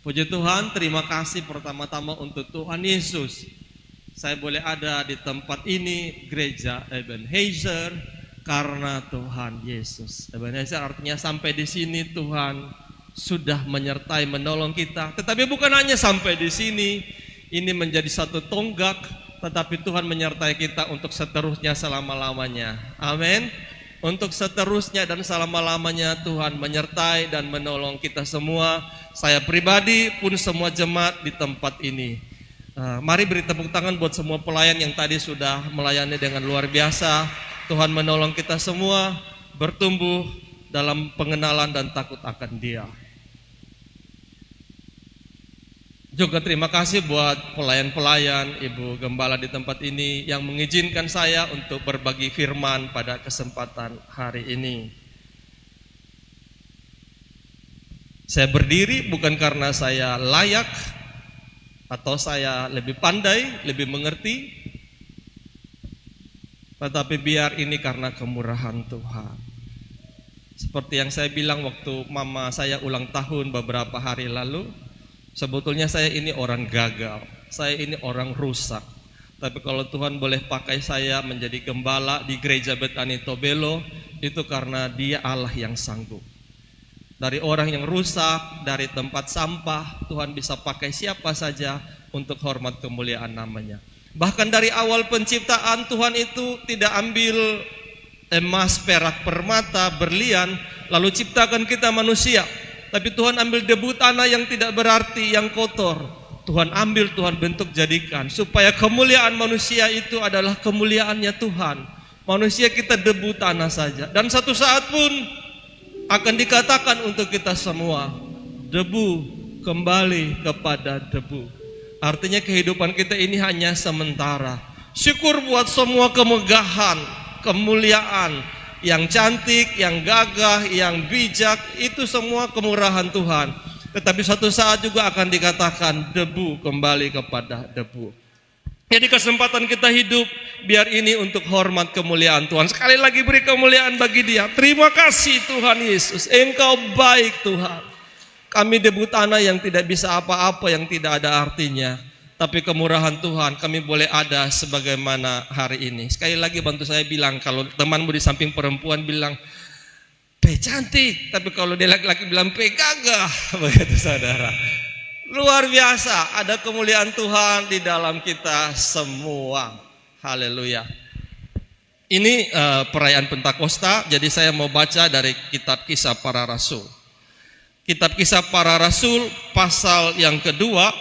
Puji Tuhan, terima kasih pertama-tama untuk Tuhan Yesus. Saya boleh ada di tempat ini, gereja Ebenezer, karena Tuhan Yesus. Ebenezer artinya sampai di sini Tuhan sudah menyertai, menolong kita. Tetapi bukan hanya sampai di sini, ini menjadi satu tonggak, tetapi Tuhan menyertai kita untuk seterusnya selama-lamanya. Amin. Untuk seterusnya dan selama-lamanya Tuhan menyertai dan menolong kita semua. Saya pribadi pun semua jemaat di tempat ini. Mari beri tepuk tangan buat semua pelayan yang tadi sudah melayani dengan luar biasa. Tuhan menolong kita semua bertumbuh dalam pengenalan dan takut akan Dia. Juga terima kasih buat pelayan-pelayan, Ibu Gembala di tempat ini yang mengizinkan saya untuk berbagi firman pada kesempatan hari ini. Saya berdiri bukan karena saya layak atau saya lebih pandai, lebih mengerti, tetapi biar ini karena kemurahan Tuhan. Seperti yang saya bilang waktu mama saya ulang tahun beberapa hari lalu, sebetulnya saya ini orang gagal, saya ini orang rusak. Tapi kalau Tuhan boleh pakai saya menjadi gembala di gereja Betani Tobelo, itu karena Dia Allah yang sanggup. Dari orang yang rusak, dari tempat sampah, Tuhan bisa pakai siapa saja untuk hormat kemuliaan namanya. Bahkan dari awal penciptaan Tuhan itu tidak ambil emas, perak, permata, berlian, lalu ciptakan kita manusia. Tapi Tuhan ambil debu tanah yang tidak berarti, yang kotor. Tuhan ambil, Tuhan bentuk jadikan. Supaya kemuliaan manusia itu adalah kemuliaannya Tuhan. Manusia kita debu tanah saja. Dan satu saat pun akan dikatakan untuk kita semua, debu kembali kepada debu. Artinya kehidupan kita ini hanya sementara. Syukur buat semua kemegahan, kemuliaan, yang cantik, yang gagah, yang bijak, itu semua kemurahan Tuhan. Tetapi suatu saat juga akan dikatakan debu kembali kepada debu. Jadi kesempatan kita hidup biar ini untuk hormat kemuliaan Tuhan. Sekali lagi beri kemuliaan bagi Dia. Terima kasih Tuhan Yesus, Engkau baik Tuhan. Kami debu tanah yang tidak bisa apa-apa, yang tidak ada artinya. Tapi kemurahan Tuhan kami boleh ada sebagaimana hari ini. Sekali lagi bantu saya bilang, kalau temanmu di samping perempuan bilang, P cantik, tapi kalau dia laki-laki bilang P gagah, begitu saudara. Luar biasa, ada kemuliaan Tuhan di dalam kita semua. Haleluya. Ini perayaan Pentakosta, jadi saya mau baca dari kitab Kisah Para Rasul. Kitab Kisah Para Rasul pasal yang kedua,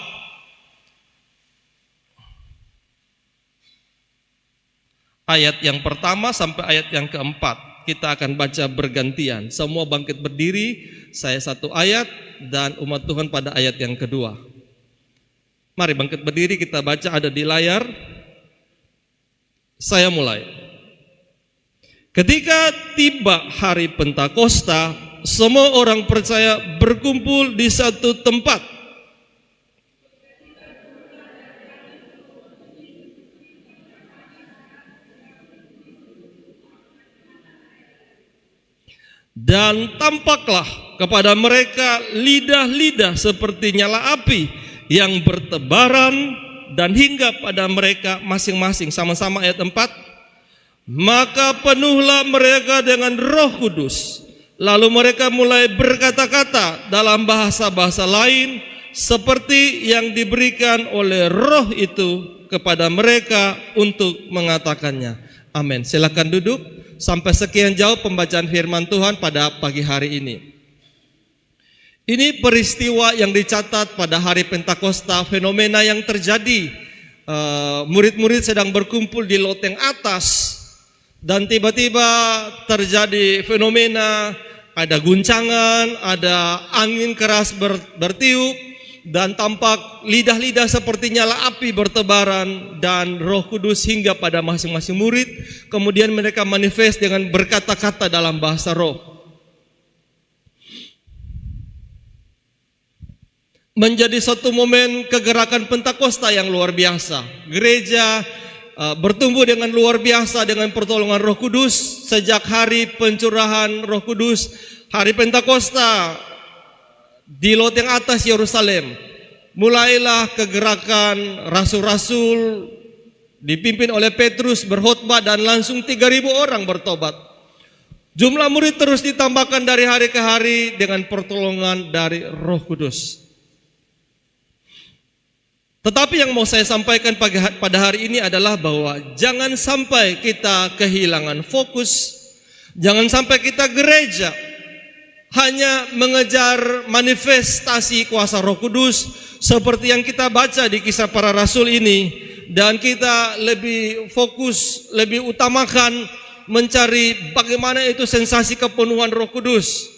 ayat yang pertama sampai ayat yang keempat. Kita akan baca bergantian. Semua bangkit berdiri, saya satu ayat dan umat Tuhan pada ayat yang kedua. Mari bangkit berdiri, kita baca, ada di layar. Saya mulai. Ketika tiba hari Pentakosta, semua orang percaya berkumpul di satu tempat. Dan tampaklah kepada mereka lidah-lidah seperti nyala api yang bertebaran dan hingga pada mereka masing-masing. Sama-sama ayat 4. Maka penuhlah mereka dengan Roh Kudus. Lalu mereka mulai berkata-kata dalam bahasa-bahasa lain seperti yang diberikan oleh Roh itu kepada mereka untuk mengatakannya. Amin. Silakan duduk. Sampai sekian jauh pembacaan firman Tuhan pada pagi hari ini. Ini peristiwa yang dicatat pada hari Pentakosta, fenomena yang terjadi. Murid-murid sedang berkumpul di loteng atas dan tiba-tiba terjadi fenomena, ada guncangan, ada angin keras bertiup dan tampak lidah-lidah seperti nyala api bertebaran dan Roh Kudus hingga pada masing-masing murid. Kemudian mereka manifest dengan berkata-kata dalam bahasa roh. Menjadi satu momen kegerakan Pentakosta yang luar biasa. Gereja bertumbuh dengan luar biasa dengan pertolongan Roh Kudus sejak hari pencurahan Roh Kudus, hari Pentakosta. di loteng atas Yerusalem, mulailah kegerakan rasul-rasul dipimpin oleh Petrus berkhotbah dan langsung 3.000 orang bertobat. Jumlah murid terus ditambahkan dari hari ke hari dengan pertolongan dari Roh Kudus. Tetapi yang mau saya sampaikan pada hari ini adalah bahwa jangan sampai kita kehilangan fokus, jangan sampai kita gereja hanya mengejar manifestasi kuasa Roh Kudus seperti yang kita baca di Kisah Para Rasul ini, dan kita lebih fokus, lebih utamakan mencari bagaimana itu sensasi kepenuhan Roh Kudus,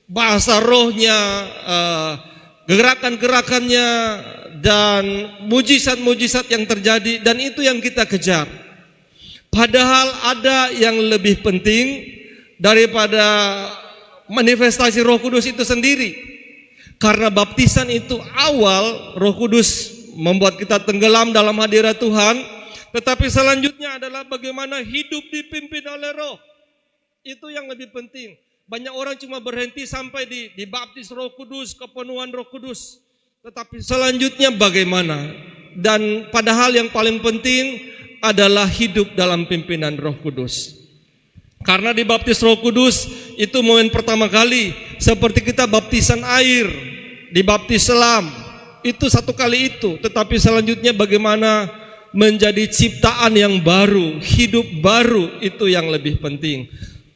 bahasa rohnya, gerakan-gerakannya, dan mujizat-mujizat yang terjadi, dan itu yang kita kejar. Padahal ada yang lebih penting daripada manifestasi Roh Kudus itu sendiri. Karena baptisan itu awal, Roh Kudus membuat kita tenggelam dalam hadirat Tuhan. Tetapi selanjutnya adalah bagaimana hidup dipimpin oleh Roh. Itu yang lebih penting. Banyak orang cuma berhenti sampai di baptis Roh Kudus, kepenuhan Roh Kudus. Tetapi selanjutnya bagaimana? Dan padahal yang paling penting adalah hidup dalam pimpinan Roh Kudus. Karena dibaptis Roh Kudus itu momen pertama kali, seperti kita baptisan air, dibaptis selam, itu satu kali itu. Tetapi selanjutnya bagaimana menjadi ciptaan yang baru, hidup baru, itu yang lebih penting.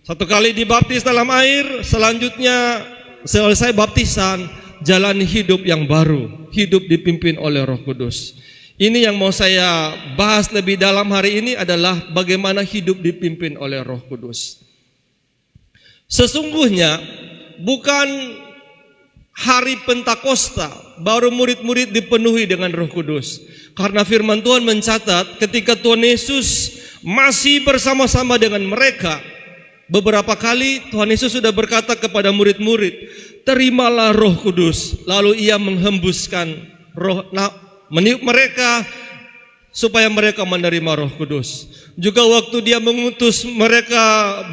Satu kali dibaptis dalam air, selanjutnya selesai baptisan, jalani hidup yang baru, hidup dipimpin oleh Roh Kudus. Ini yang mau saya bahas lebih dalam hari ini adalah bagaimana hidup dipimpin oleh Roh Kudus. Sesungguhnya bukan hari Pentakosta baru murid-murid dipenuhi dengan Roh Kudus. Karena firman Tuhan mencatat ketika Tuhan Yesus masih bersama-sama dengan mereka, beberapa kali Tuhan Yesus sudah berkata kepada murid-murid, terimalah Roh Kudus. Lalu ia menghembuskan roh, meniup mereka supaya mereka menerima Roh Kudus. Juga waktu dia mengutus mereka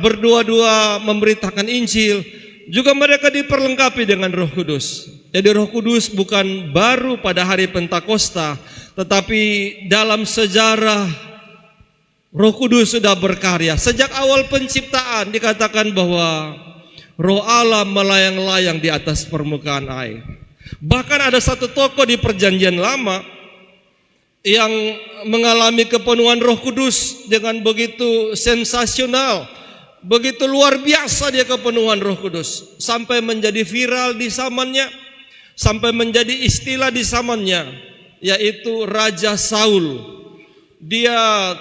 berdua-dua memberitakan Injil, juga mereka diperlengkapi dengan Roh Kudus. Jadi Roh Kudus bukan baru pada hari Pentakosta, tetapi dalam sejarah Roh Kudus sudah berkarya. Sejak awal penciptaan dikatakan bahwa Roh Allah melayang-layang di atas permukaan air. Bahkan ada satu tokoh di Perjanjian Lama yang mengalami kepenuhan Roh Kudus dengan begitu sensasional, begitu luar biasa dia kepenuhan Roh Kudus, sampai menjadi viral di zamannya, sampai menjadi istilah di zamannya, yaitu Raja Saul. Dia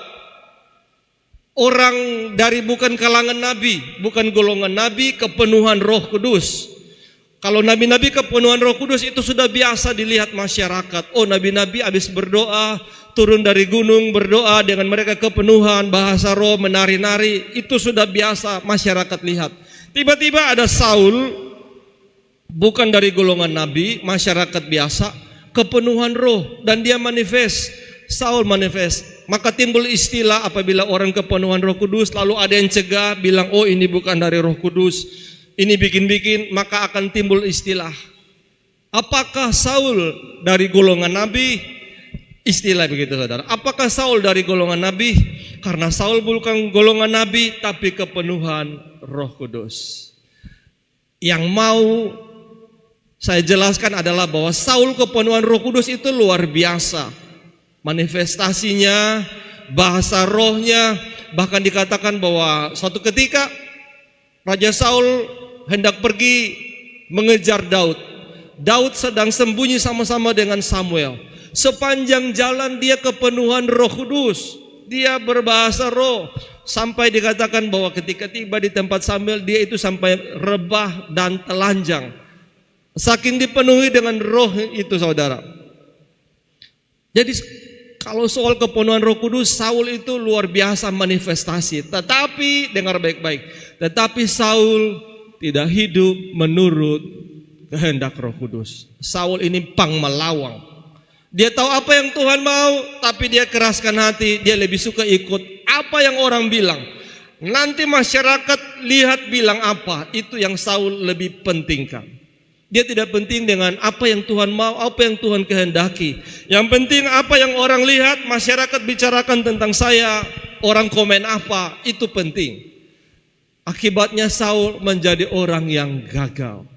orang dari bukan kalangan nabi, bukan golongan nabi, kepenuhan Roh Kudus. Kalau nabi-nabi kepenuhan Roh Kudus itu sudah biasa dilihat masyarakat. Oh, nabi-nabi habis berdoa, turun dari gunung berdoa dengan mereka kepenuhan, bahasa roh, menari-nari, itu sudah biasa masyarakat lihat. Tiba-tiba ada Saul, bukan dari golongan nabi, masyarakat biasa, kepenuhan roh, dan dia manifest. Saul manifest. Maka timbul istilah apabila orang kepenuhan Roh Kudus, lalu ada yang cegah, bilang, oh ini bukan dari Roh Kudus, ini bikin-bikin, maka akan timbul istilah. Apakah Saul dari golongan nabi? Istilah begitu saudara. Apakah Saul dari golongan nabi? Karena Saul bukan golongan nabi, tapi kepenuhan Roh Kudus. Yang mau saya jelaskan adalah bahwa Saul kepenuhan Roh Kudus itu luar biasa. Manifestasinya, bahasa rohnya, bahkan dikatakan bahwa suatu ketika Raja Saul hendak pergi mengejar Daud. Daud sedang sembunyi sama-sama dengan Samuel. Sepanjang jalan dia kepenuhan Roh Kudus, dia berbahasa roh, sampai dikatakan bahwa ketika tiba di tempat Samuel, dia itu sampai rebah dan telanjang, saking dipenuhi dengan roh itu saudara. Jadi kalau soal kepenuhan Roh Kudus, Saul itu luar biasa manifestasi. Tetapi dengar baik-baik, tetapi Saul tidak hidup menurut kehendak Roh Kudus. Saul ini pang melawang. Dia tahu apa yang Tuhan mau, tapi dia keraskan hati. Dia lebih suka ikut apa yang orang bilang. Nanti masyarakat lihat bilang apa, itu yang Saul lebih pentingkan. Dia tidak penting dengan apa yang Tuhan mau, apa yang Tuhan kehendaki. Yang penting apa yang orang lihat, masyarakat bicarakan tentang saya, orang komen apa, itu penting. Akibatnya Saul menjadi orang yang gagal.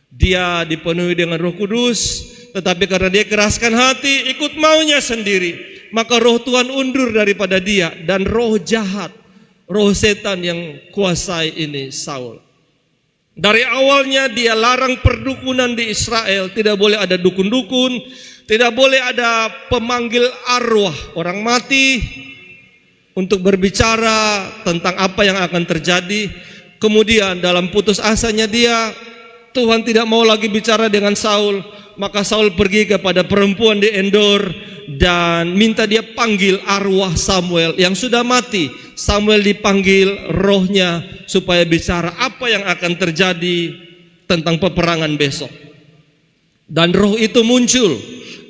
Dia dipenuhi dengan Roh Kudus, tetapi karena dia keraskan hati, ikut maunya sendiri, maka Roh Tuhan undur daripada dia, dan roh jahat, roh setan yang kuasai ini Saul. Dari awalnya dia larang perdukunan di Israel, tidak boleh ada dukun-dukun, tidak boleh ada pemanggil arwah orang mati untuk berbicara tentang apa yang akan terjadi. Kemudian dalam putus asanya dia, Tuhan tidak mau lagi bicara dengan Saul, maka Saul pergi kepada perempuan di Endor dan minta dia panggil arwah Samuel yang sudah mati. Samuel dipanggil rohnya supaya bicara apa yang akan terjadi tentang peperangan besok. Dan roh itu muncul,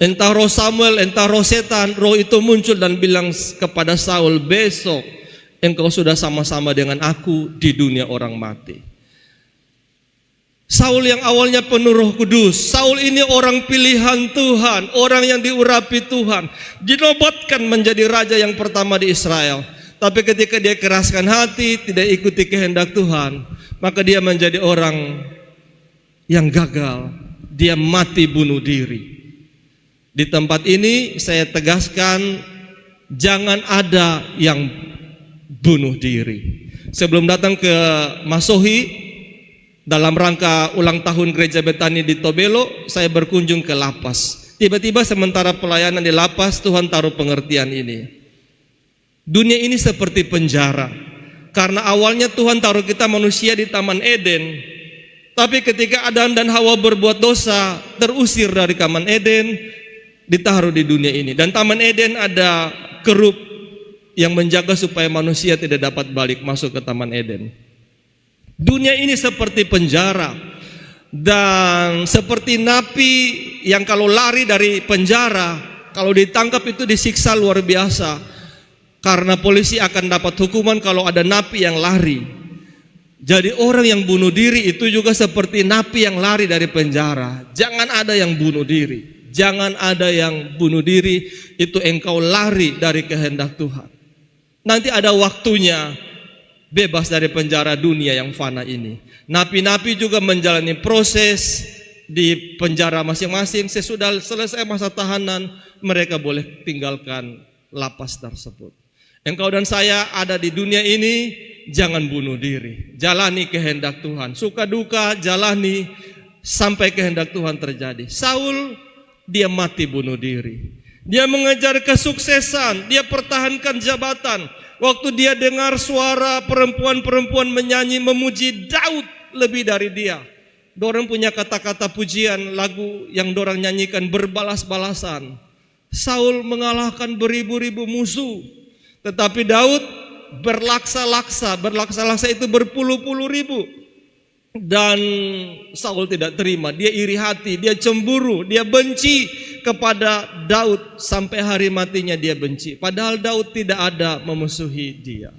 entah roh Samuel, entah roh setan, roh itu muncul dan bilang kepada Saul, besok engkau sudah sama-sama dengan aku di dunia orang mati. Saul yang awalnya penuh Roh Kudus, Saul ini orang pilihan Tuhan, orang yang diurapi Tuhan, dinobatkan menjadi raja yang pertama di Israel. Tapi ketika dia keraskan hati, tidak ikuti kehendak Tuhan, maka dia menjadi orang yang gagal. Dia mati bunuh diri. Di tempat ini saya tegaskan, jangan ada yang bunuh diri. Sebelum datang ke Masohi, dalam rangka ulang tahun Gereja Betani di Tobelo, saya berkunjung ke lapas. Tiba-tiba sementara pelayanan di lapas, Tuhan taruh pengertian ini. Dunia ini seperti penjara. Karena awalnya Tuhan taruh kita manusia di Taman Eden, tapi ketika Adam dan Hawa berbuat dosa, terusir dari Taman Eden, ditaruh di dunia ini. Dan Taman Eden ada kerup yang menjaga supaya manusia tidak dapat balik masuk ke Taman Eden. Dunia ini seperti penjara, dan seperti napi yang kalau lari dari penjara, kalau ditangkap itu disiksa luar biasa. Karena polisi akan dapat hukuman kalau ada napi yang lari. Jadi orang yang bunuh diri itu juga seperti napi yang lari dari penjara. Jangan ada yang bunuh diri. Jangan ada yang bunuh diri, itu engkau lari dari kehendak Tuhan. Nanti ada waktunya bebas dari penjara dunia yang fana ini. Napi-napi juga menjalani proses di penjara masing-masing. Sesudah selesai masa tahanan, mereka boleh tinggalkan lapas tersebut. Engkau dan saya ada di dunia ini, jangan bunuh diri. Jalani kehendak Tuhan. Suka duka jalani sampai kehendak Tuhan terjadi. Saul, dia mati bunuh diri. Dia mengejar kesuksesan, dia pertahankan jabatan. Waktu dia dengar suara perempuan-perempuan menyanyi memuji Daud lebih dari dia. Dorang punya kata-kata pujian, lagu yang dorang nyanyikan berbalas-balasan. Saul mengalahkan beribu-ribu musuh. Tetapi Daud berlaksa-laksa itu berpuluh-puluh ribu. Dan Saul tidak terima, dia iri hati, dia cemburu, dia benci kepada Daud. Sampai hari matinya dia benci. Padahal Daud tidak ada memusuhi dia.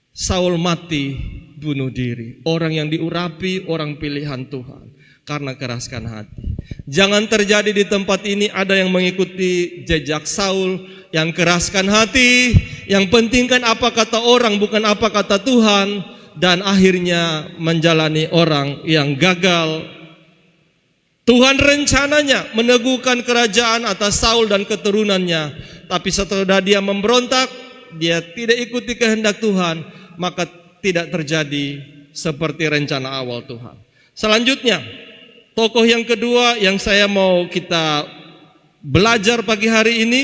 Saul mati bunuh diri. Orang yang diurapi, orang pilihan Tuhan, karena keraskan hati. Jangan terjadi di tempat ini ada yang mengikuti jejak Saul, yang keraskan hati, yang pentingkan apa kata orang bukan apa kata Tuhan, dan akhirnya menjalani orang yang gagal. Tuhan rencananya meneguhkan kerajaan atas Saul dan keturunannya, tapi setelah dia memberontak, dia tidak ikuti kehendak Tuhan, maka tidak terjadi seperti rencana awal Tuhan. Selanjutnya, tokoh yang kedua yang saya mau kita belajar pagi hari ini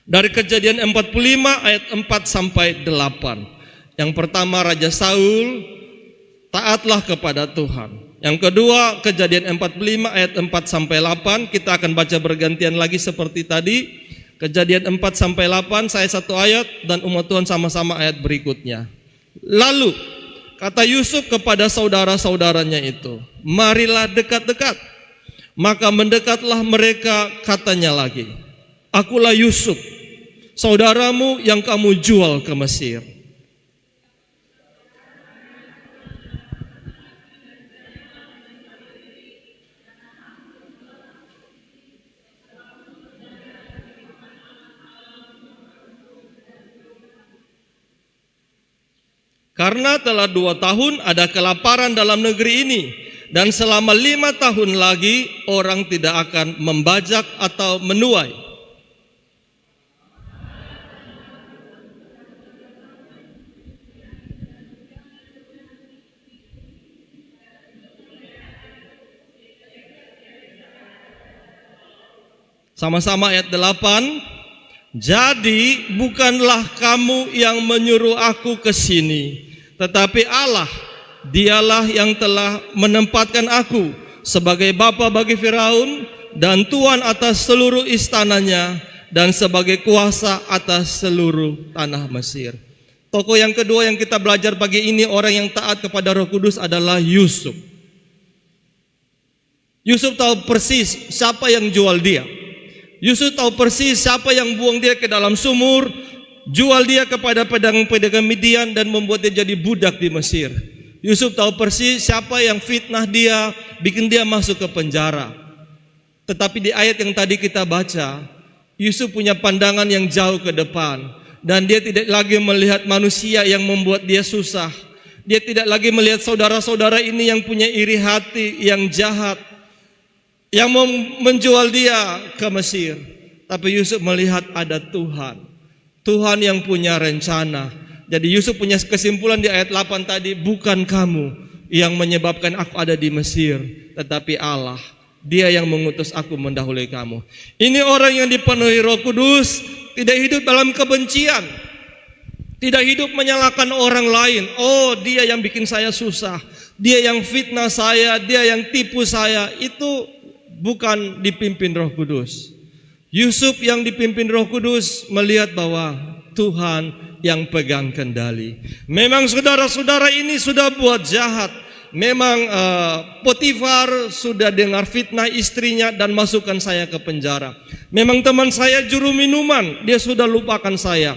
dari Kejadian 45 ayat 4 sampai 8. Yang pertama, Raja Saul taatlah kepada Tuhan. Yang kedua, Kejadian 45 ayat 4 sampai 8. Kita akan baca bergantian lagi seperti tadi. Kejadian 4 sampai 8, saya satu ayat dan umat Tuhan sama-sama ayat berikutnya. Lalu kata Yusuf kepada saudara-saudaranya itu, marilah dekat-dekat. Maka mendekatlah mereka, katanya lagi, akulah Yusuf, saudaramu yang kamu jual ke Mesir. Karena telah 2 tahun ada kelaparan dalam negeri ini, dan selama 5 tahun lagi orang tidak akan membajak atau menuai. Sama-sama ayat 8. Jadi bukanlah kamu yang menyuruh aku ke sini, tetapi Allah, dialah yang telah menempatkan aku sebagai bapa bagi Firaun dan tuan atas seluruh istananya dan sebagai kuasa atas seluruh tanah Mesir. Tokoh yang kedua yang kita belajar pagi ini, orang yang taat kepada Roh Kudus, adalah Yusuf. Yusuf tahu persis siapa yang jual dia. Yusuf tahu persis siapa yang buang dia ke dalam sumur, jual dia kepada pedagang-pedagang Midian dan membuat dia jadi budak di Mesir. Yusuf tahu persis siapa yang fitnah dia, bikin dia masuk ke penjara. Tetapi di ayat yang tadi kita baca, Yusuf punya pandangan yang jauh ke depan, dan dia tidak lagi melihat manusia yang membuat dia susah. Dia tidak lagi melihat saudara-saudara ini yang punya iri hati, yang jahat, yang menjual dia ke Mesir. Tapi Yusuf melihat ada Tuhan, Tuhan yang punya rencana. Jadi Yusuf punya kesimpulan di ayat 8 tadi, bukan kamu yang menyebabkan aku ada di Mesir, tetapi Allah, Dia yang mengutus aku mendahului kamu. Ini orang yang dipenuhi Roh Kudus, tidak hidup dalam kebencian, tidak hidup menyalahkan orang lain. Oh, dia yang bikin saya susah, dia yang fitnah saya, dia yang tipu saya. Itu bukan dipimpin Roh Kudus. Yusuf yang dipimpin Roh Kudus melihat bahwa Tuhan yang pegang kendali. Memang saudara-saudara ini sudah buat jahat. Memang Potifar sudah dengar fitnah istrinya dan masukkan saya ke penjara. Memang teman saya juru minuman, dia sudah lupakan saya.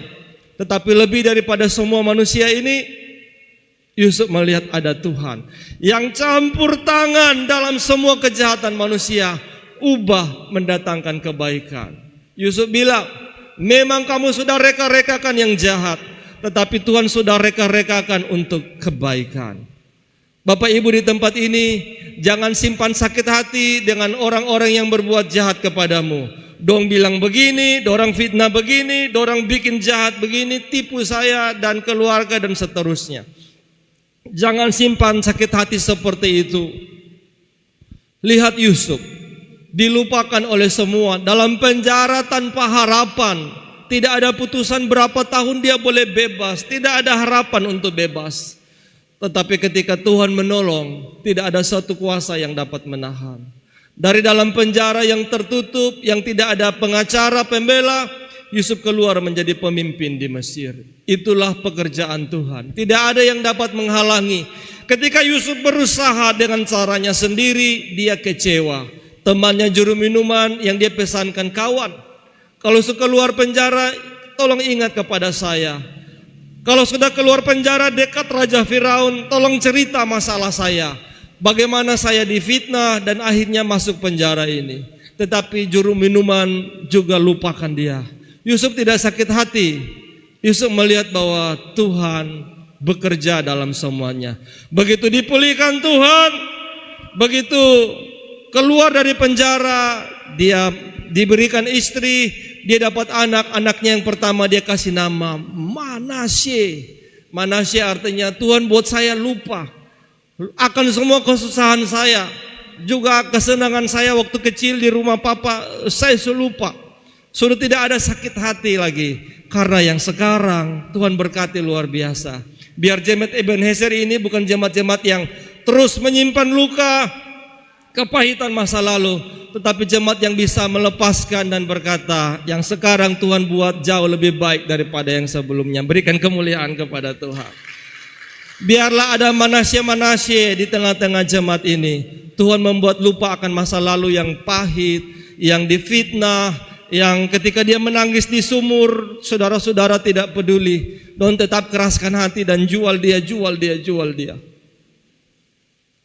Tetapi lebih daripada semua manusia ini, Yusuf melihat ada Tuhan yang campur tangan dalam semua kejahatan manusia, ubah mendatangkan kebaikan. Yusuf bilang, memang kamu sudah reka-rekakan yang jahat, tetapi Tuhan sudah reka-rekakan untuk kebaikan. Bapak Ibu di tempat ini, jangan simpan sakit hati dengan orang-orang yang berbuat jahat kepadamu. Dong bilang begini, dorang fitnah begini, dorang bikin jahat begini, tipu saya dan keluarga dan seterusnya. Jangan simpan sakit hati seperti itu. Lihat Yusuf, dilupakan oleh semua, dalam penjara tanpa harapan. Tidak ada putusan berapa tahun dia boleh bebas, tidak ada harapan untuk bebas. Tetapi ketika Tuhan menolong, tidak ada satu kuasa yang dapat menahan. Dari dalam penjara yang tertutup, yang tidak ada pengacara, pembela, Yusuf keluar menjadi pemimpin di Mesir. Itulah pekerjaan Tuhan. Tidak ada yang dapat menghalangi. Ketika Yusuf berusaha dengan caranya sendiri, dia kecewa. Temannya juru minuman yang dia pesankan, kawan, kalau sudah keluar penjara, tolong ingat kepada saya. Kalau sudah keluar penjara dekat Raja Firaun, tolong cerita masalah saya. Bagaimana saya difitnah dan akhirnya masuk penjara ini. Tetapi juru minuman juga lupakan dia. Yusuf tidak sakit hati. Yusuf melihat bahwa Tuhan bekerja dalam semuanya. Begitu dipulihkan Tuhan, begitu keluar dari penjara, dia diberikan istri, dia dapat anak. Anaknya yang pertama dia kasih nama Manasye. Manasye artinya Tuhan buat saya lupa akan semua kesusahan saya, juga kesenangan saya waktu kecil di rumah papa, saya lupa. Sudah tidak ada sakit hati lagi, karena yang sekarang Tuhan berkati luar biasa. Biar jemaat Ebenezer ini bukan jemaat-jemaat yang terus menyimpan luka, kepahitan masa lalu, tetapi jemaat yang bisa melepaskan dan berkata, yang sekarang Tuhan buat jauh lebih baik daripada yang sebelumnya. Berikan kemuliaan kepada Tuhan. Biarlah ada Manasye-Manasye di tengah-tengah jemaat ini. Tuhan membuat lupa akan masa lalu yang pahit, yang difitnah, yang ketika dia menangis di sumur, saudara-saudara tidak peduli. Don tetap keraskan hati dan jual dia.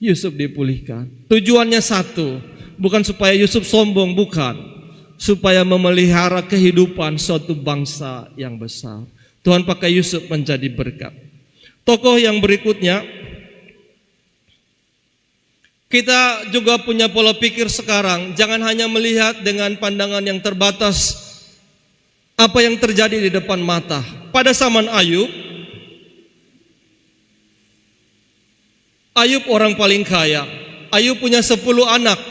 Yusuf dipulihkan. Tujuannya satu, bukan supaya Yusuf sombong, bukan. Supaya memelihara kehidupan suatu bangsa yang besar. Tuhan pakai Yusuf menjadi berkat. Tokoh yang berikutnya, kita juga punya pola pikir sekarang, jangan hanya melihat dengan pandangan yang terbatas apa yang terjadi di depan mata. Pada zaman Ayub orang paling kaya. Ayub punya 10 anak.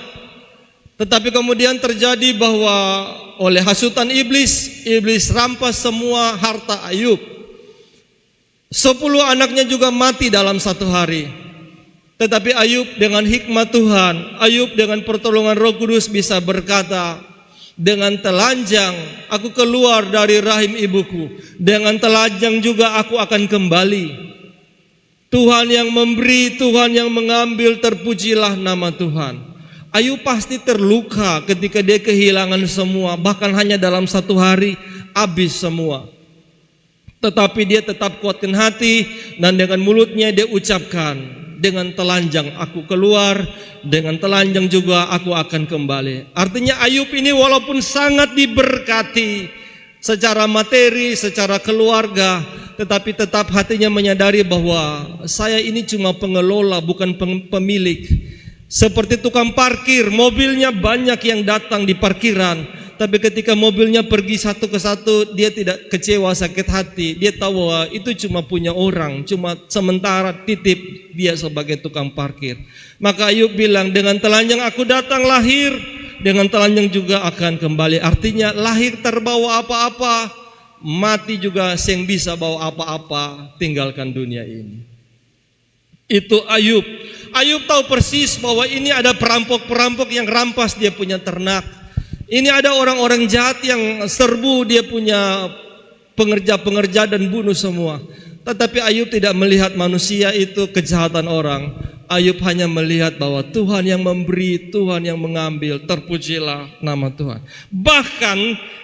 Tetapi kemudian terjadi bahwa oleh hasutan iblis rampas semua harta Ayub. 10 anaknya juga mati dalam satu hari. Tetapi Ayub dengan hikmat Tuhan, Ayub dengan pertolongan Roh Kudus bisa berkata, dengan telanjang aku keluar dari rahim ibuku, dengan telanjang juga aku akan kembali. Tuhan yang memberi, Tuhan yang mengambil, terpujilah nama Tuhan. Ayub pasti terluka ketika dia kehilangan semua, bahkan hanya dalam satu hari habis semua. Tetapi dia tetap kuatkan hati dan dengan mulutnya dia ucapkan, dengan telanjang aku keluar, dengan telanjang juga aku akan kembali. Artinya Ayub ini walaupun sangat diberkati secara materi, secara keluarga, tetapi tetap hatinya menyadari bahwa saya ini cuma pengelola, bukan pemilik. Seperti tukang parkir, mobilnya banyak yang datang di parkiran, tapi ketika mobilnya pergi satu ke satu, dia tidak kecewa, sakit hati. Dia tahu bahwa itu cuma punya orang, cuma sementara titip dia sebagai tukang parkir. Maka Ayub bilang, dengan telanjang aku datang lahir, dengan telanjang juga akan kembali. Artinya lahir terbawa apa-apa, mati juga yang bisa bawa apa-apa, tinggalkan dunia ini. Itu Ayub. Ayub tahu persis bahwa ini ada perampok-perampok yang rampas dia punya ternak. Ini ada orang-orang jahat yang serbu dia punya pengerja-pengerja dan bunuh semua. Tetapi Ayub tidak melihat manusia itu kejahatan orang. Ayub hanya melihat bahwa Tuhan yang memberi, Tuhan yang mengambil, terpujilah nama Tuhan. Bahkan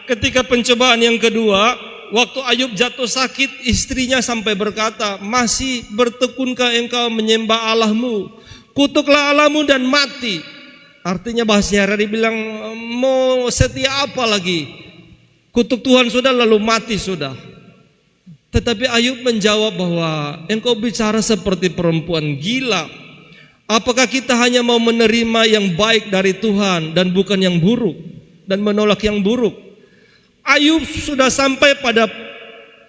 ketika pencobaan yang kedua, waktu Ayub jatuh sakit, istrinya sampai berkata, masih bertekunkah engkau menyembah Allahmu? Kutuklah Allahmu dan mati. Artinya bahasa Harari bilang, mau setia apa lagi? Kutuk Tuhan sudah lalu mati sudah. Tetapi Ayub menjawab bahwa engkau bicara seperti perempuan gila. Apakah kita hanya mau menerima yang baik dari Tuhan dan bukan yang buruk, dan menolak yang buruk? Ayub sudah sampai pada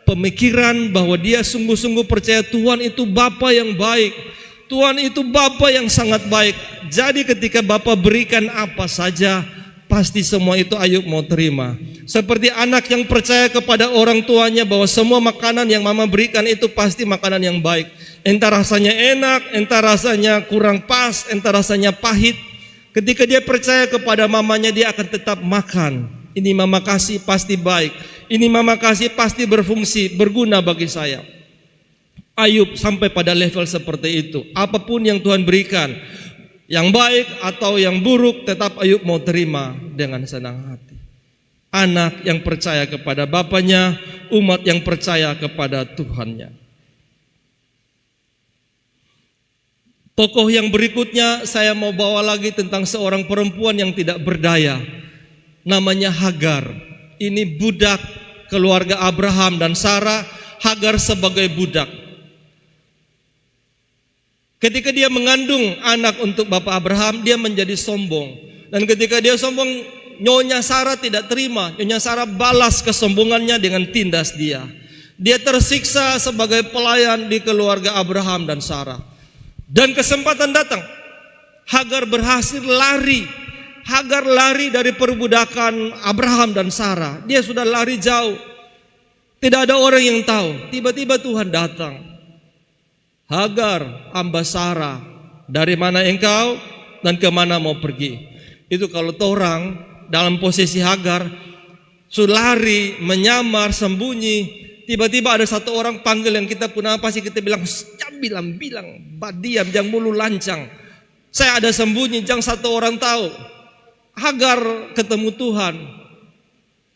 pemikiran bahwa dia sungguh-sungguh percaya Tuhan itu Bapa yang baik. Tuhan itu Bapa yang sangat baik. Jadi ketika Bapa berikan apa saja, pasti semua itu Ayub mau terima. Seperti anak yang percaya kepada orang tuanya bahwa semua makanan yang mama berikan itu pasti makanan yang baik. Entah rasanya enak, entah rasanya kurang pas, entah rasanya pahit. Ketika dia percaya kepada mamanya, dia akan tetap makan. Ini mama kasih pasti baik. Ini mama kasih pasti berfungsi, berguna bagi saya. Ayub sampai pada level seperti itu. Apapun yang Tuhan berikan, yang baik atau yang buruk, tetap Ayub mau terima dengan senang hati. Anak yang percaya kepada bapaknya, umat yang percaya kepada Tuhannya. Tokoh yang berikutnya saya mau bawa lagi tentang seorang perempuan yang tidak berdaya. Namanya Hagar. Ini budak keluarga Abraham dan Sarah. Hagar sebagai budak. Ketika dia mengandung anak untuk bapak Abraham, dia menjadi sombong. Dan ketika dia sombong, Nyonya Sarah tidak terima. Nyonya Sarah balas kesombongannya dengan tindas dia. Dia tersiksa sebagai pelayan di keluarga Abraham dan Sarah. Dan kesempatan datang. Hagar berhasil lari. Hagar lari dari perbudakan Abraham dan Sarah. Dia sudah lari jauh. Tidak ada orang yang tahu. Tiba-tiba Tuhan datang. Hagar, hamba Sarah, dari mana engkau dan kemana mau pergi? Itu kalau orang dalam posisi Hagar, sudah lari, menyamar, sembunyi. Tiba-tiba ada satu orang panggil yang kita pun apa sih? Kita bilang, bilang, diam, jangan mulu lancang. Saya ada sembunyi, jangan satu orang tahu. Hagar ketemu Tuhan.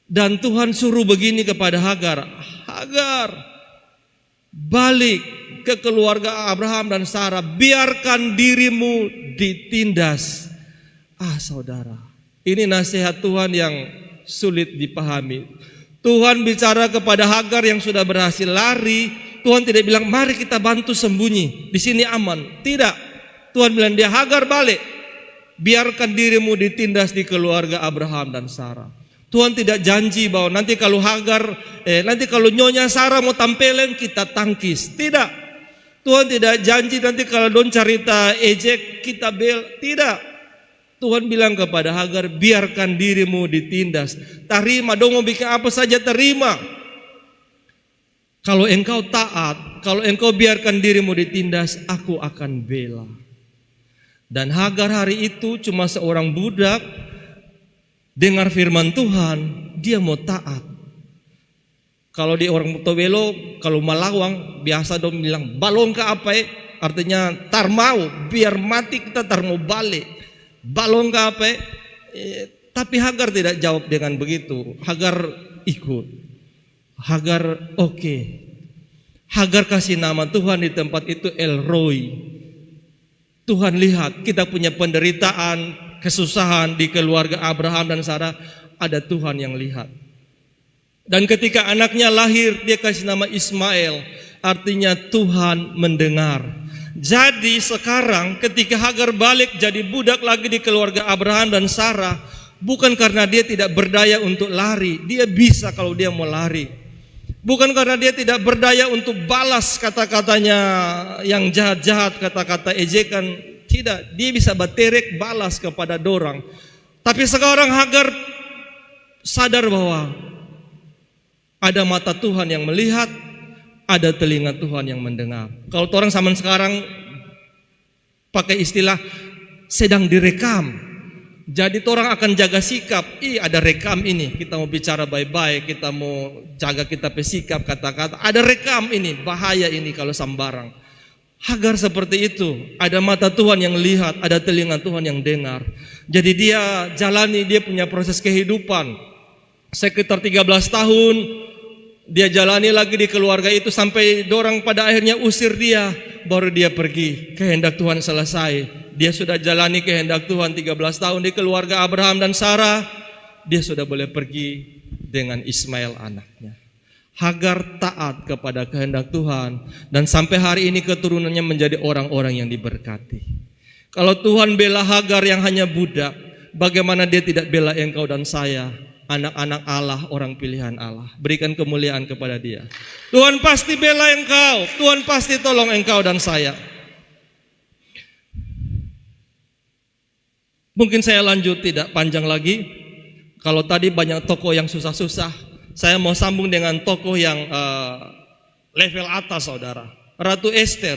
Dan Tuhan suruh begini kepada Hagar. Hagar, balik ke keluarga Abraham dan Sarah, biarkan dirimu ditindas. Saudara, ini nasihat Tuhan yang sulit dipahami. Tuhan bicara kepada Hagar yang sudah berhasil lari, Tuhan tidak bilang mari kita bantu sembunyi, di sini aman. Tidak. Tuhan bilang dia, Hagar balik. Biarkan dirimu ditindas di keluarga Abraham dan Sarah. Tuhan tidak janji bahwa nanti kalau nanti kalau Nyonya Sarah mau tampilin kita tangkis. Tidak. Tuhan tidak janji nanti kalau don cerita ejek kita bel. Tidak. Tuhan bilang kepada Hagar, biarkan dirimu ditindas. Terima dong, mau bikin apa saja terima. Kalau engkau taat, kalau engkau biarkan dirimu ditindas, aku akan bela. Dan Hagar hari itu cuma seorang budak, dengar firman Tuhan, dia mau taat. Kalau di orang Tobelo, kalau Malawang, biasa dong bilang, balong ke apa artinya tar mau, biar mati kita tar mau balik. Balong ke apa tapi Hagar tidak jawab dengan begitu. Hagar ikut. Hagar oke. Hagar kasih nama Tuhan di tempat itu El Roi. Tuhan lihat kita punya penderitaan, kesusahan di keluarga Abraham dan Sarah, ada Tuhan yang lihat. Dan ketika anaknya lahir, dia kasih nama Ismail, artinya Tuhan mendengar. Jadi sekarang ketika Hagar balik jadi budak lagi di keluarga Abraham dan Sarah, bukan karena dia tidak berdaya untuk lari, dia bisa kalau dia mau lari. Bukan karena dia tidak berdaya untuk balas kata-katanya yang jahat-jahat, kata-kata ejekan. Tidak, dia bisa baterek balas kepada dorang. Tapi sekarang Hagar sadar bahwa ada mata Tuhan yang melihat, ada telinga Tuhan yang mendengar. Kalau orang zaman sekarang pakai istilah sedang direkam. Jadi orang akan jaga sikap. Ada rekam ini, kita mau bicara baik-baik, kita mau jaga kita pesikap kata-kata. Ada rekam ini, bahaya ini kalau sambarang. Hagar seperti itu, ada mata Tuhan yang lihat, ada telinga Tuhan yang dengar. Jadi dia jalani, dia punya proses kehidupan. Sekitar 13 tahun, dia jalani lagi di keluarga itu sampai dorang pada akhirnya usir dia. Baru dia pergi, kehendak Tuhan selesai. Dia sudah jalani kehendak Tuhan 13 tahun di keluarga Abraham dan Sarah. Dia sudah boleh pergi dengan Ismail anaknya. Hagar taat kepada kehendak Tuhan. Dan sampai hari ini keturunannya menjadi orang-orang yang diberkati. Kalau Tuhan bela Hagar yang hanya budak, bagaimana dia tidak bela engkau dan saya, anak-anak Allah, orang pilihan Allah. Berikan kemuliaan kepada dia. Tuhan pasti bela engkau, Tuhan pasti tolong engkau dan saya. Mungkin saya lanjut tidak panjang lagi. Kalau tadi banyak tokoh yang susah-susah, saya mau sambung dengan tokoh yang level atas, saudara. Ratu Ester.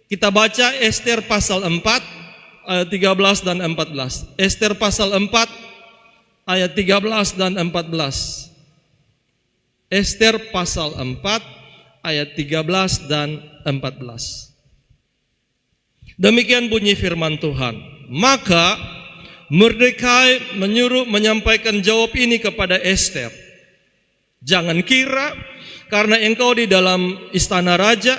Kita baca Ester pasal 4 ayat 13 dan 14. Ester pasal 4 ayat 13 dan 14. Ester pasal 4 ayat 13 dan 14. Demikian bunyi firman Tuhan. Maka Mordekai menyuruh menyampaikan jawab ini kepada Ester. Jangan kira karena engkau di dalam istana raja,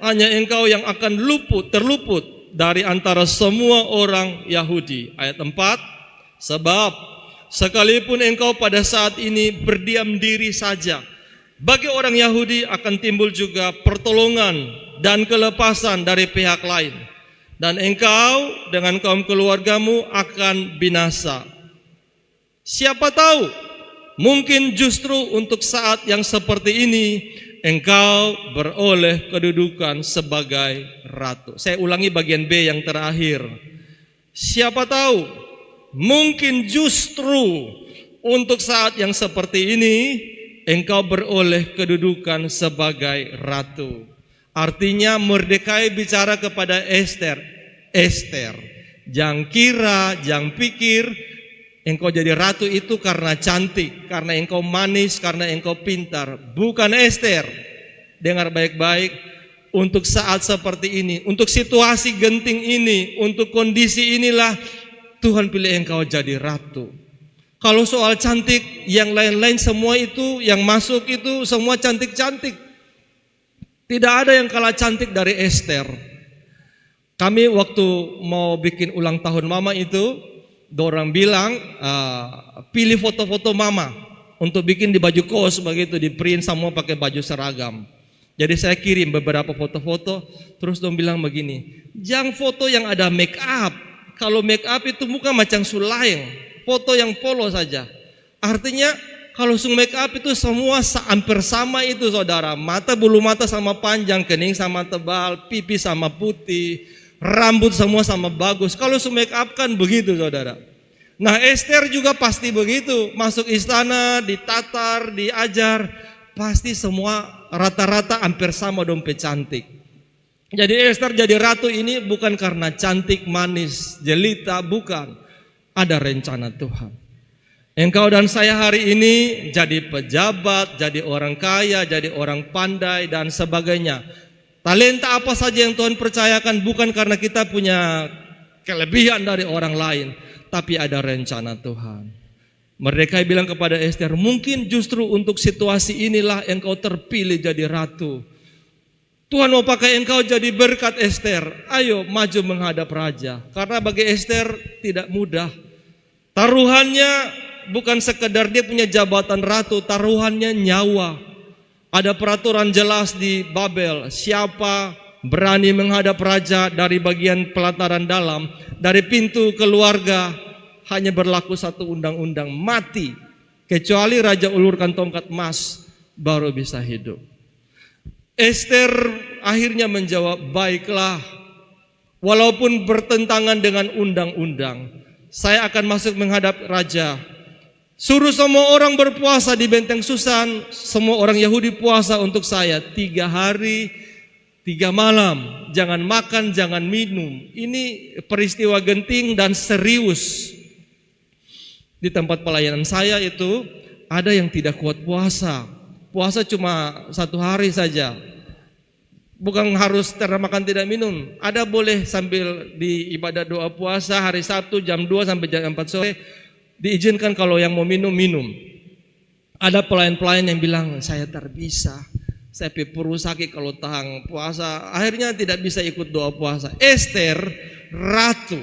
hanya engkau yang akan terluput dari antara semua orang Yahudi. Ayat 4. Sebab sekalipun engkau pada saat ini berdiam diri saja, bagi orang Yahudi akan timbul juga pertolongan dan kelepasan dari pihak lain. Dan engkau dengan kaum keluargamu akan binasa. Siapa tahu, mungkin justru untuk saat yang seperti ini engkau beroleh kedudukan sebagai ratu. Saya ulangi bagian B yang terakhir. Siapa tahu, mungkin justru untuk saat yang seperti ini engkau beroleh kedudukan sebagai ratu. Artinya Mordekai bicara kepada Ester, Ester, jangan kira, jangan pikir engkau jadi ratu itu karena cantik, karena engkau manis, karena engkau pintar. Bukan Ester. Dengar baik-baik, untuk saat seperti ini, untuk situasi genting ini, untuk kondisi inilah Tuhan pilih engkau jadi ratu. Kalau soal cantik, yang lain-lain semua itu, yang masuk itu semua cantik-cantik. Tidak ada yang kalah cantik dari Ester. Kami waktu mau bikin ulang tahun mama itu, dorang bilang pilih foto-foto mama untuk bikin di baju kos begitu, di print semua pakai baju seragam. Jadi saya kirim beberapa foto-foto, terus dong bilang begini, jangan foto yang ada make up. Kalau make up itu muka macam sulaing, foto yang polos saja. Artinya kalau make up itu semua hampir sama itu saudara. Mata, bulu mata sama panjang, kening sama tebal, pipi sama putih, rambut semua sama bagus. Kalau make up kan begitu saudara. Nah Esther juga pasti begitu. Masuk istana, ditatar, diajar, pasti semua rata-rata hampir sama dompet cantik. Jadi Esther jadi ratu ini bukan karena cantik, manis, jelita, bukan. Ada rencana Tuhan. Engkau dan saya hari ini jadi pejabat, jadi orang kaya, jadi orang pandai dan sebagainya. Talenta apa saja yang Tuhan percayakan bukan karena kita punya kelebihan dari orang lain, tapi ada rencana Tuhan. Mereka bilang kepada Esther, mungkin justru untuk situasi inilah engkau terpilih jadi ratu. Tuhan mau pakai engkau jadi berkat Esther. Ayo maju menghadap raja. Karena bagi Esther tidak mudah. Taruhannya bukan sekedar dia punya jabatan ratu, taruhannya nyawa. Ada peraturan jelas di Babel, siapa berani menghadap raja dari bagian pelataran dalam, dari pintu keluarga, hanya berlaku satu undang-undang, mati. Kecuali raja ulurkan tongkat emas, baru bisa hidup. Esther akhirnya menjawab, baiklah, walaupun bertentangan dengan undang-undang, saya akan masuk menghadap raja. Suruh semua orang berpuasa di benteng Susan. Semua orang Yahudi puasa untuk saya 3 hari 3 malam. Jangan makan, jangan minum. Ini peristiwa genting dan serius. Di tempat pelayanan saya itu ada yang tidak kuat puasa. Puasa cuma 1 hari saja. Bukan harus tidak makan tidak minum. Ada boleh sambil di ibadah doa puasa hari Sabtu jam 2 sampai jam 4 sore. Diizinkan kalau yang mau minum, minum. Ada pelayan-pelayan yang bilang, saya terbisa. Saya perlu sakit kalau tahan puasa. Akhirnya tidak bisa ikut doa puasa. Esther, ratu.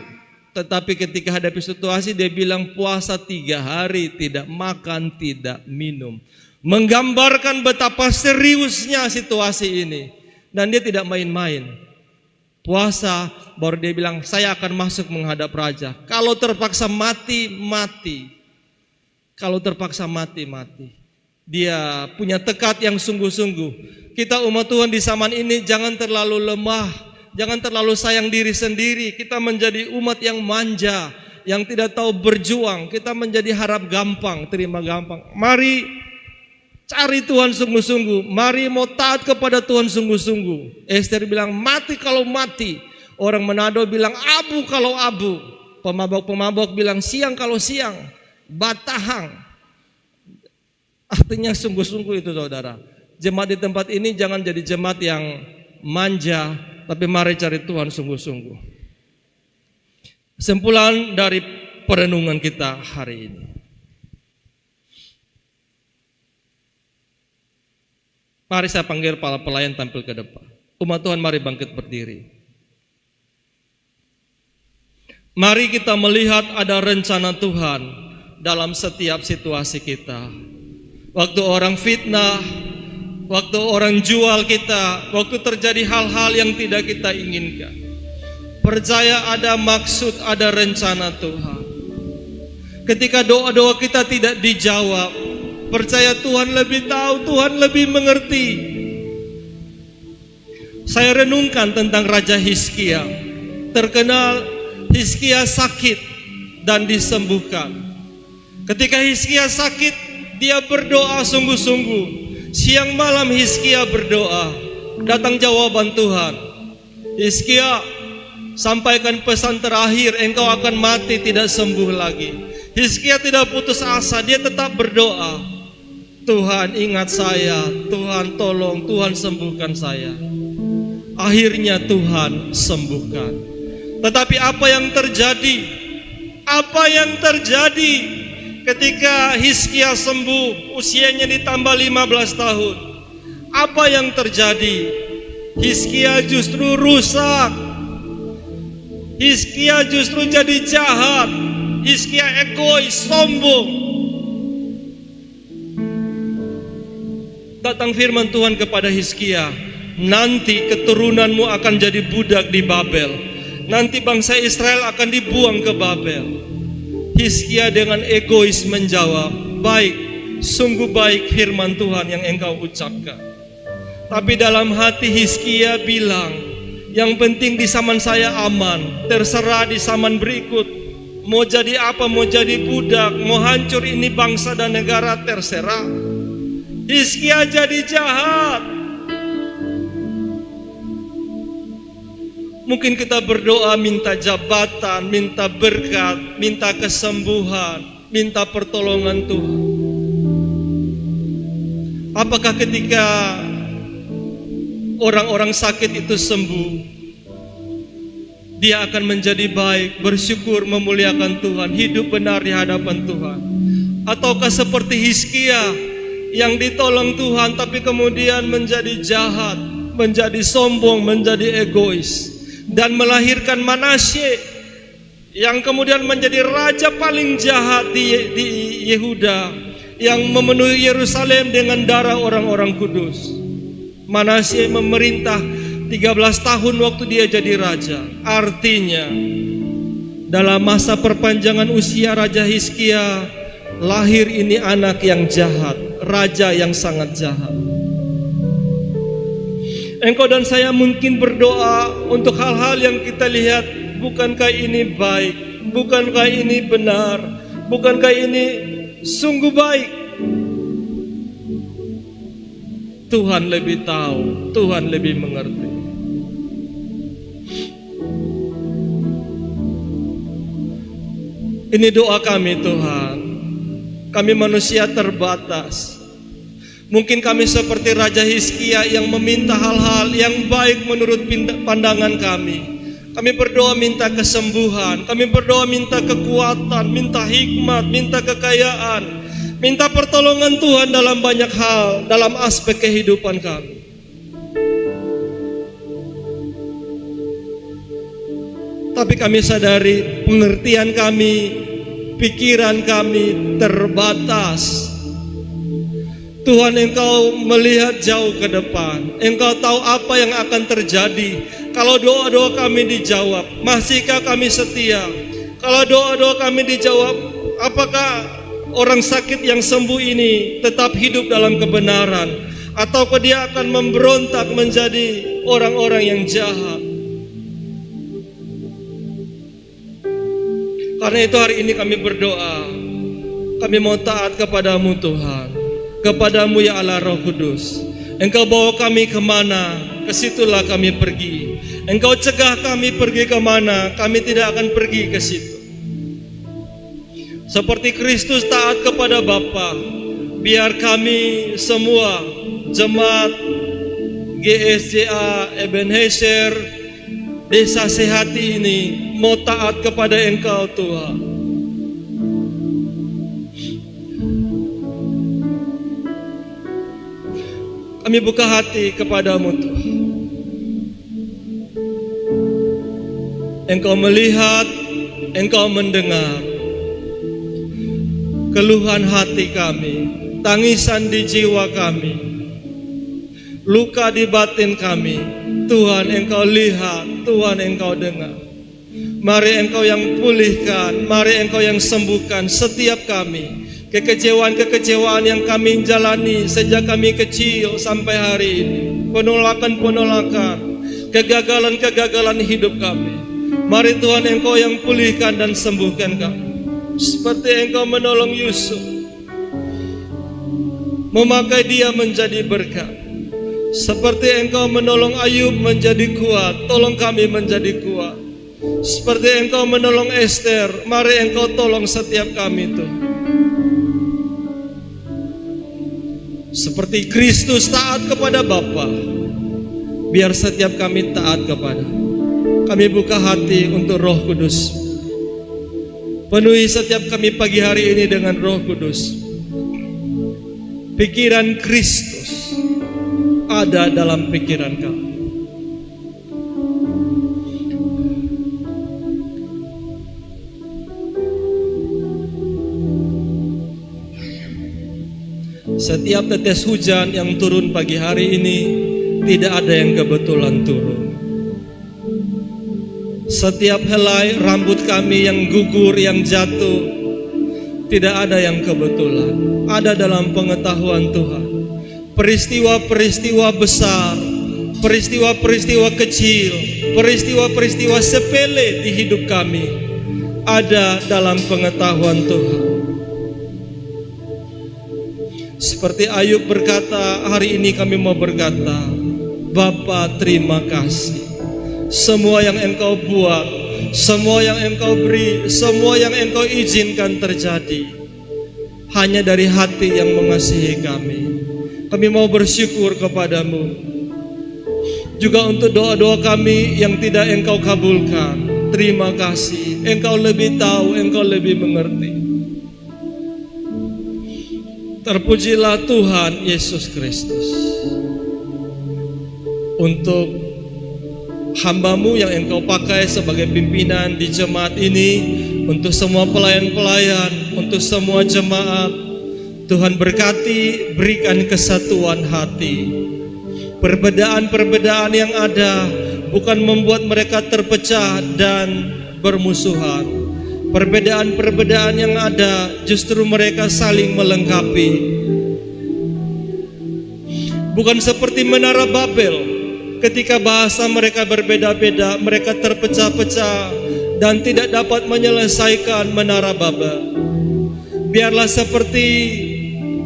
Tetapi ketika hadapi situasi, dia bilang puasa 3 hari, tidak makan, tidak minum. Menggambarkan betapa seriusnya situasi ini. Dan dia tidak main-main. Puasa, baru dia bilang, saya akan masuk menghadap raja. Kalau terpaksa mati, mati. Kalau terpaksa mati, mati. Dia punya tekad yang sungguh-sungguh. Kita umat Tuhan di zaman ini jangan terlalu lemah, jangan terlalu sayang diri sendiri. Kita menjadi umat yang manja, yang tidak tahu berjuang. Kita menjadi harap gampang, terima gampang. Mari cari Tuhan sungguh-sungguh. Mari mau taat kepada Tuhan sungguh-sungguh. Esther bilang mati kalau mati. Orang Manado bilang abu kalau abu. Pemabok-pemabok bilang siang kalau siang. Batahang. Artinya sungguh-sungguh itu saudara. Jemaat di tempat ini jangan jadi jemaat yang manja, tapi mari cari Tuhan sungguh-sungguh. Kesimpulan dari perenungan kita hari ini. Mari saya panggil para pelayan tampil ke depan. Umat Tuhan mari bangkit berdiri. Mari kita melihat ada rencana Tuhan dalam setiap situasi kita. Waktu orang fitnah, waktu orang jual kita, waktu terjadi hal-hal yang tidak kita inginkan. Percaya ada maksud, ada rencana Tuhan. Ketika doa-doa kita tidak dijawab, percaya Tuhan lebih tahu, Tuhan lebih mengerti. Saya renungkan tentang Raja Hizkia. Terkenal Hizkia sakit dan disembuhkan. Ketika Hizkia sakit, dia berdoa sungguh-sungguh. Siang malam Hizkia berdoa. Datang jawaban Tuhan. Hizkia, sampaikan pesan terakhir, engkau akan mati tidak sembuh lagi. Hizkia tidak putus asa, dia tetap berdoa. Tuhan ingat saya, Tuhan tolong, Tuhan sembuhkan saya. Akhirnya Tuhan sembuhkan. Tetapi apa yang terjadi? Apa yang terjadi ketika Hizkia sembuh, usianya ditambah 15 tahun? Apa yang terjadi? Hizkia justru rusak. Hizkia justru jadi jahat. Hizkia egois, sombong. Datang firman Tuhan kepada Hizkia, nanti keturunanmu akan jadi budak di Babel. Nanti bangsa Israel akan dibuang ke Babel. Hizkia dengan egois menjawab, baik, sungguh baik firman Tuhan yang engkau ucapkan. Tapi dalam hati Hizkia bilang, yang penting di zaman saya aman, terserah di zaman berikut. Mau jadi apa, mau jadi budak, mau hancur ini bangsa dan negara, terserah. Hizkia jadi jahat. Mungkin kita berdoa minta jabatan, minta berkat, minta kesembuhan, minta pertolongan Tuhan. Apakah ketika orang-orang sakit itu sembuh, dia akan menjadi baik, bersyukur, memuliakan Tuhan, hidup benar di hadapan Tuhan? Ataukah seperti Hizkia yang ditolong Tuhan tapi kemudian menjadi jahat, menjadi sombong, menjadi egois, dan melahirkan Manasye yang kemudian menjadi raja paling jahat di Yehuda, yang memenuhi Yerusalem dengan darah orang-orang kudus. Manasye memerintah 13 tahun waktu dia jadi raja. Artinya dalam masa perpanjangan usia Raja Hizkia, lahir ini anak yang jahat, raja yang sangat jahat. Engkau dan saya mungkin berdoa untuk hal-hal yang kita lihat, bukankah ini baik, bukankah ini benar, bukankah ini sungguh baik? Tuhan lebih tahu, Tuhan lebih mengerti. Ini doa kami Tuhan. Kami manusia terbatas. Mungkin kami seperti Raja Hizkia yang meminta hal-hal yang baik menurut pandangan kami. Kami berdoa minta kesembuhan, kami berdoa minta kekuatan, minta hikmat, minta kekayaan, minta pertolongan Tuhan dalam banyak hal, dalam aspek kehidupan kami. Tapi kami sadari pengertian kami, pikiran kami terbatas. Tuhan, Engkau melihat jauh ke depan. Engkau tahu apa yang akan terjadi kalau doa-doa kami dijawab. Masihkah kami setia? Kalau doa-doa kami dijawab, apakah orang sakit yang sembuh ini tetap hidup dalam kebenaran? Ataukah dia akan memberontak menjadi orang-orang yang jahat? Karena itu hari ini kami berdoa, kami mau taat kepadamu Tuhan, kepadamu ya Allah Roh Kudus. Engkau bawa kami kemana, kesitulah kami pergi. Engkau cegah kami pergi kemana, kami tidak akan pergi ke situ. Seperti Kristus taat kepada Bapa, biar kami semua jemaat GSJA Ebenezer Desa Sehati ini mau taat kepada Engkau Tuhan. Kami buka hati kepadamu Tuhan. Engkau melihat, Engkau mendengar keluhan hati kami, tangisan di jiwa kami, luka di batin kami. Tuhan, Engkau lihat, Tuhan, Engkau dengar. Mari Engkau yang pulihkan, mari Engkau yang sembuhkan setiap kami. Kekecewaan-kekecewaan yang kami jalani sejak kami kecil sampai hari ini, penolakan-penolakan, kegagalan-kegagalan hidup kami. Mari Tuhan, Engkau yang pulihkan dan sembuhkan kami. Seperti Engkau menolong Yusuf, memakai dia menjadi berkat. Seperti Engkau menolong Ayub menjadi kuat, tolong kami menjadi kuat. Seperti Engkau menolong Esther, mari Engkau tolong setiap kami Tuhan. Seperti Kristus taat kepada Bapa, biar setiap kami taat kepada. Kami buka hati untuk Roh Kudus. Penuhi setiap kami pagi hari ini dengan Roh Kudus. Pikiran Kristus ada dalam pikiran kami. Setiap tetes hujan yang turun pagi hari ini, tidak ada yang kebetulan turun. Setiap helai rambut kami yang gugur, yang jatuh, tidak ada yang kebetulan. Ada dalam pengetahuan Tuhan. Peristiwa-peristiwa besar, peristiwa-peristiwa kecil, peristiwa-peristiwa sepele di hidup kami ada dalam pengetahuan Tuhan. Seperti Ayub berkata, hari ini kami mau berkata, Bapa terima kasih. Semua yang Engkau buat, semua yang Engkau beri, semua yang Engkau izinkan terjadi hanya dari hati yang mengasihi kami. Kami mau bersyukur kepadamu. Juga untuk doa-doa kami yang tidak Engkau kabulkan, terima kasih. Engkau lebih tahu, Engkau lebih mengerti. Terpujilah Tuhan Yesus Kristus. Untuk hamba-Mu yang Engkau pakai sebagai pimpinan di jemaat ini, untuk semua pelayan-pelayan, untuk semua jemaat, Tuhan berkati, berikan kesatuan hati. Perbedaan-perbedaan yang ada bukan membuat mereka terpecah dan bermusuhan. Perbedaan-perbedaan yang ada justru mereka saling melengkapi. Bukan seperti Menara Babel, ketika bahasa mereka berbeda-beda, mereka terpecah-pecah dan tidak dapat menyelesaikan Menara Babel. Biarlah seperti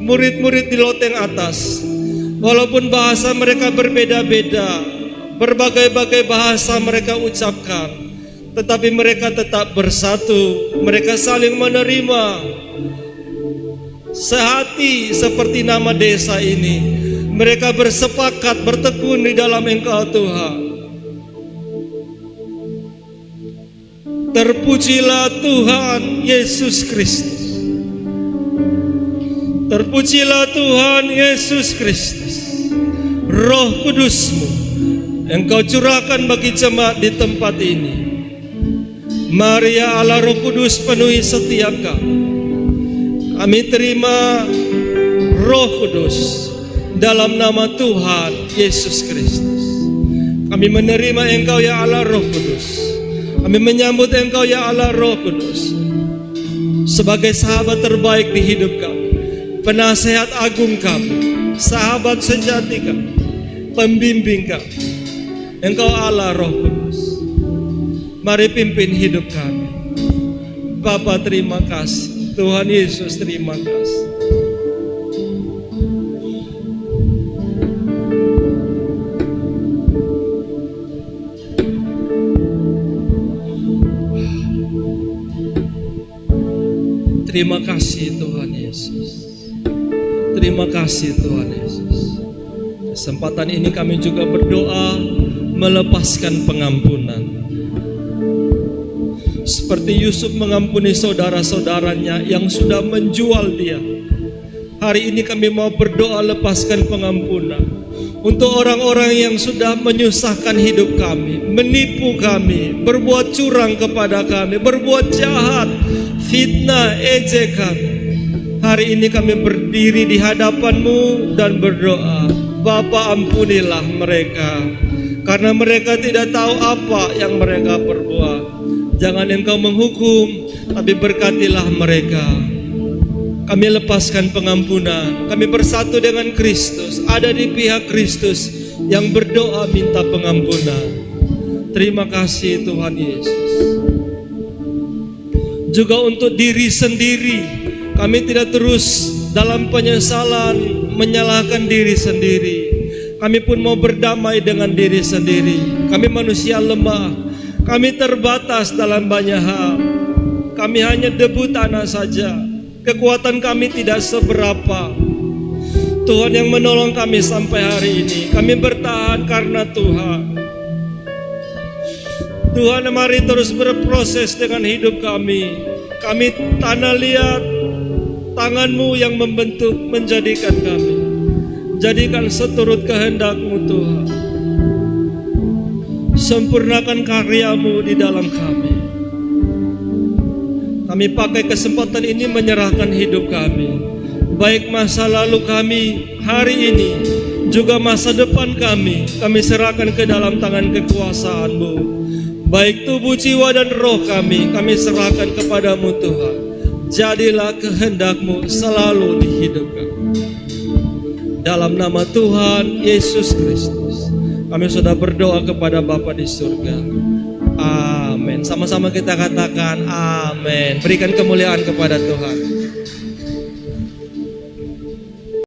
murid-murid di loteng atas, walaupun bahasa mereka berbeda-beda, berbagai-bagai bahasa mereka ucapkan, tetapi mereka tetap bersatu. Mereka saling menerima, sehati seperti nama desa ini. Mereka bersepakat bertekun di dalam Engkau Tuhan. Terpujilah Tuhan Yesus Kristus. Terpujilah Tuhan Yesus Kristus. Roh Kudus-Mu Engkau curahkan bagi jemaat di tempat ini. Mari ya Allah Roh Kudus penuhi setiap kami. Kami terima Roh Kudus dalam nama Tuhan Yesus Kristus. Kami menerima Engkau ya Allah Roh Kudus. Kami menyambut Engkau ya Allah Roh Kudus sebagai sahabat terbaik di hidup kami, penasehat agung kami, sahabat sejati kami, pembimbing kami. Engkau Allah Roh Kudus, mari pimpin hidup kami. Bapa terima kasih, Tuhan Yesus terima kasih. Terima kasih Tuhan Yesus. Terima kasih Tuhan Yesus. Kesempatan ini kami juga berdoa melepaskan pengampunan. Seperti Yusuf mengampuni saudara-saudaranya yang sudah menjual dia. Hari ini kami mau berdoa lepaskan pengampunan untuk orang-orang yang sudah menyusahkan hidup kami, menipu kami, berbuat curang kepada kami, berbuat jahat, fitnah, ejekan. Hari ini kami berdiri di hadapan-Mu dan berdoa, Bapa ampunilah mereka, karena mereka tidak tahu apa yang mereka perbuat. Jangan Engkau menghukum, tapi berkatilah mereka. Kami lepaskan pengampunan. Kami bersatu dengan Kristus, ada di pihak Kristus yang berdoa minta pengampunan. Terima kasih Tuhan Yesus. Juga untuk diri sendiri, kami tidak terus dalam penyesalan menyalahkan diri sendiri. Kami pun mau berdamai dengan diri sendiri. Kami manusia lemah, kami terbatas dalam banyak hal. Kami hanya debu tanah saja. Kekuatan kami tidak seberapa. Tuhan yang menolong kami sampai hari ini. Kami bertahan karena Tuhan. Tuhan mari terus berproses dengan hidup kami. Kami tanah liat, tangan-Mu yang membentuk menjadikan kami. Jadikan seturut kehendak-Mu Tuhan. Sempurnakan karya-Mu di dalam kami. Kami pakai kesempatan ini menyerahkan hidup kami, baik masa lalu kami, hari ini, juga masa depan kami serahkan ke dalam tangan kekuasaan-Mu. Baik tubuh, jiwa, dan roh kami serahkan kepadamu Tuhan. Jadilah kehendak-Mu selalu dihidupkan. Dalam nama Tuhan Yesus Kristus, kami sudah berdoa kepada Bapa di surga. Amin. Sama-sama kita katakan amin. Berikan kemuliaan kepada Tuhan.